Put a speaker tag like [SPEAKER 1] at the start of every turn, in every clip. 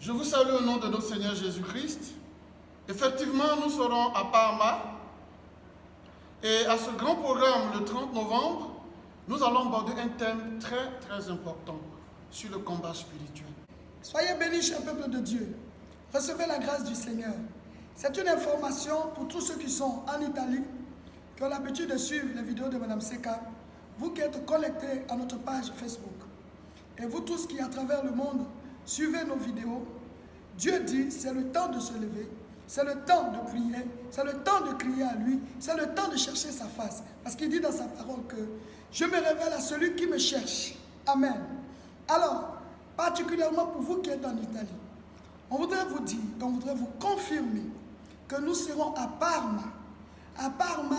[SPEAKER 1] Je vous salue au nom de notre Seigneur Jésus-Christ. Effectivement, nous serons à Parma. Et à ce grand programme, le 30 novembre, nous allons aborder un thème très important sur le combat spirituel.
[SPEAKER 2] Soyez bénis, cher peuple de Dieu. Recevez la grâce du Seigneur. C'est une information pour tous ceux qui sont en Italie, qui ont l'habitude de suivre les vidéos de Mme Seka, vous qui êtes connectés à notre page Facebook. Et vous tous qui, à travers le monde, suivez nos vidéos. Dieu dit, c'est le temps de se lever, c'est le temps de prier, c'est le temps de crier à lui, c'est le temps de chercher sa face. Parce qu'il dit dans sa parole que je me révèle à celui qui me cherche. Amen. Alors, particulièrement pour vous qui êtes en Italie, on voudrait vous dire, on voudrait vous confirmer que nous serons à Parma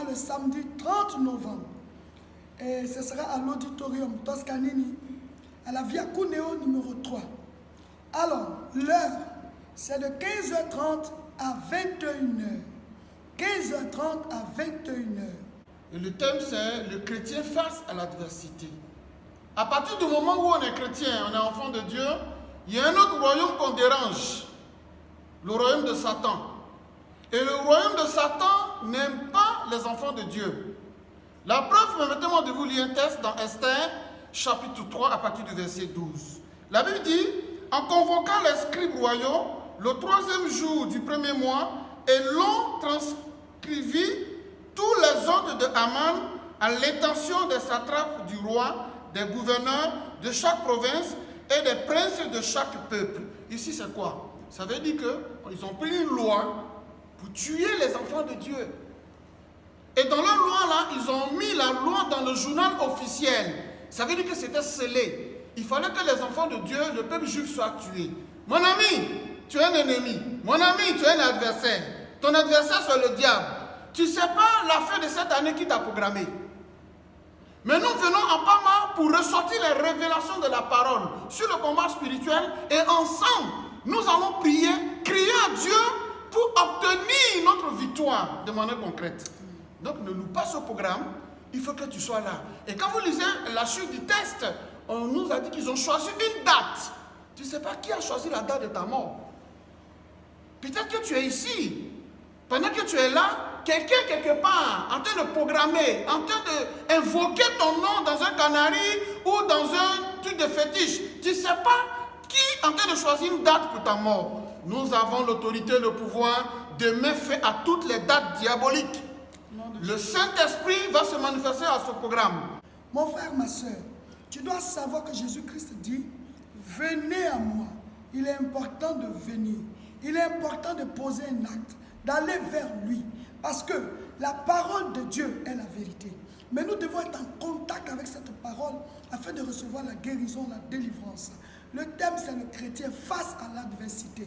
[SPEAKER 2] le samedi 30 novembre. Et ce sera à l'auditorium Toscanini, à la Via Cuneo numéro 3. Alors, l'heure, c'est de 15h30 à 21h. 15h30 à 21h.
[SPEAKER 1] Et le thème, c'est le chrétien face à l'adversité. À partir du moment où on est chrétien, on est enfant de Dieu, il y a un autre royaume qu'on dérange, le royaume de Satan. Et le royaume de Satan n'aime pas les enfants de Dieu. La preuve, permettez-moi de vous lire un texte dans Esther, chapitre 3, à partir du verset 12. La Bible dit, en convoquant les scribes royaux, le 3e jour du premier mois, et l'on transcrivit tous les ordres de Haman à l'intention des satrapes du roi, des gouverneurs de chaque province et des princes de chaque peuple. Ici, c'est quoi? Ça veut dire qu'ils ont pris une loi pour tuer les enfants de Dieu. Et dans leur loi, là, ils ont mis la loi dans le journal officiel. Ça veut dire que c'était scellé. Il fallait que les enfants de Dieu, le peuple juif, soient tués. Mon ami, tu es un ennemi. Mon ami, tu es un adversaire. Ton adversaire, c'est le diable. Tu ne sais pas la fin de cette année qui t'a programmé. Mais nous venons en Parma pour ressortir les révélations de la parole sur le combat spirituel et ensemble, nous allons prier, crier à Dieu pour obtenir notre victoire de manière concrète. Donc ne loupe pas ce programme, il faut que tu sois là. Et quand vous lisez la suite du texte, on nous a dit qu'ils ont choisi une date. Tu ne sais pas qui a choisi la date de ta mort. Peut-être que tu es ici. Pendant que tu es là, quelqu'un quelque part en train de programmer, en train d'invoquer ton nom dans un canari ou dans un truc de fétiche. Tu ne sais pas qui est en train de choisir une date pour ta mort. Nous avons l'autorité, le pouvoir de mettre fin à toutes les dates diaboliques. Le Saint-Esprit va se manifester à ce programme.
[SPEAKER 2] Mon frère, ma soeur, tu dois savoir que Jésus-Christ dit, venez à moi. Il est important de venir. Il est important de poser un acte, d'aller vers lui. Parce que la parole de Dieu est la vérité. Mais nous devons être en contact avec cette parole afin de recevoir la guérison, la délivrance. Le thème, c'est le chrétien face à l'adversité.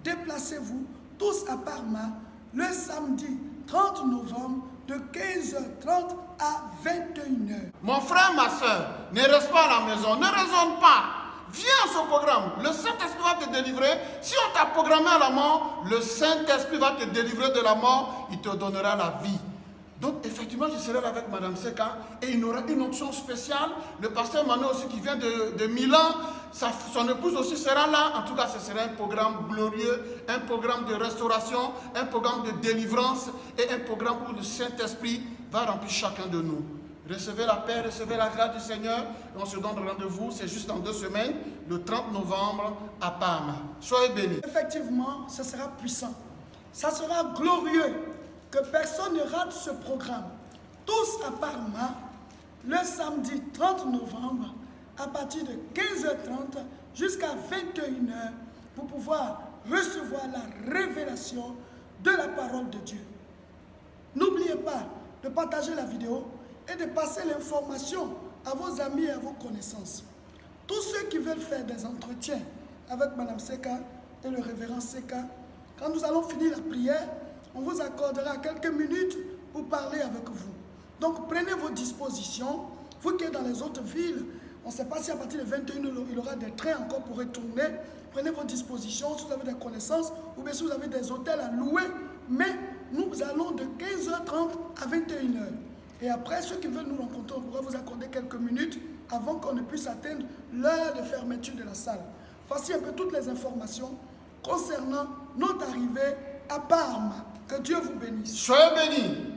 [SPEAKER 2] Déplacez-vous tous à Parma le samedi 30 novembre de 15h30 à 21h.
[SPEAKER 1] Mon frère, ma soeur, ne reste pas à la maison, ne raisonne pas. Viens à ce programme, le Saint-Esprit va te délivrer. Si on t'a programmé à la mort, le Saint-Esprit va te délivrer de la mort, il te donnera la vie. Donc effectivement, je serai là avec Mme Seka et il y aura une onction spéciale. Le pasteur Manu aussi qui vient de Milan, son épouse aussi sera là. En tout cas, ce sera un programme glorieux, un programme de restauration, un programme de délivrance et un programme où le Saint-Esprit va remplir chacun de nous. Recevez la paix, recevez la grâce du Seigneur. Et on se donne rendez-vous, c'est juste dans 2 semaines, le 30 novembre à Parma. Soyez bénis.
[SPEAKER 2] Effectivement, ce sera puissant. Ça sera glorieux. Que personne ne rate ce programme. Tous à Parma, le samedi 30 novembre, à partir de 15h30 jusqu'à 21h, pour pouvoir recevoir la révélation de la parole de Dieu. N'oubliez pas de partager la vidéo et de passer l'information à vos amis et à vos connaissances. Tous ceux qui veulent faire des entretiens avec Mme Seka et le révérend Seka, quand nous allons finir la prière, on vous accordera quelques minutes pour parler avec vous. Donc prenez vos dispositions. Vous qui êtes dans les autres villes, on ne sait pas si à partir de 21h, il y aura des trains encore pour retourner. Prenez vos dispositions si vous avez des connaissances ou bien si vous avez des hôtels à louer. Mais nous allons de 15h30 à 21h. Et après, ceux qui veulent nous rencontrer, on pourra vous accorder quelques minutes avant qu'on ne puisse atteindre l'heure de fermeture de la salle. Voici un peu toutes les informations concernant notre arrivée à Parme. Que Dieu vous bénisse.
[SPEAKER 1] Soyez bénis.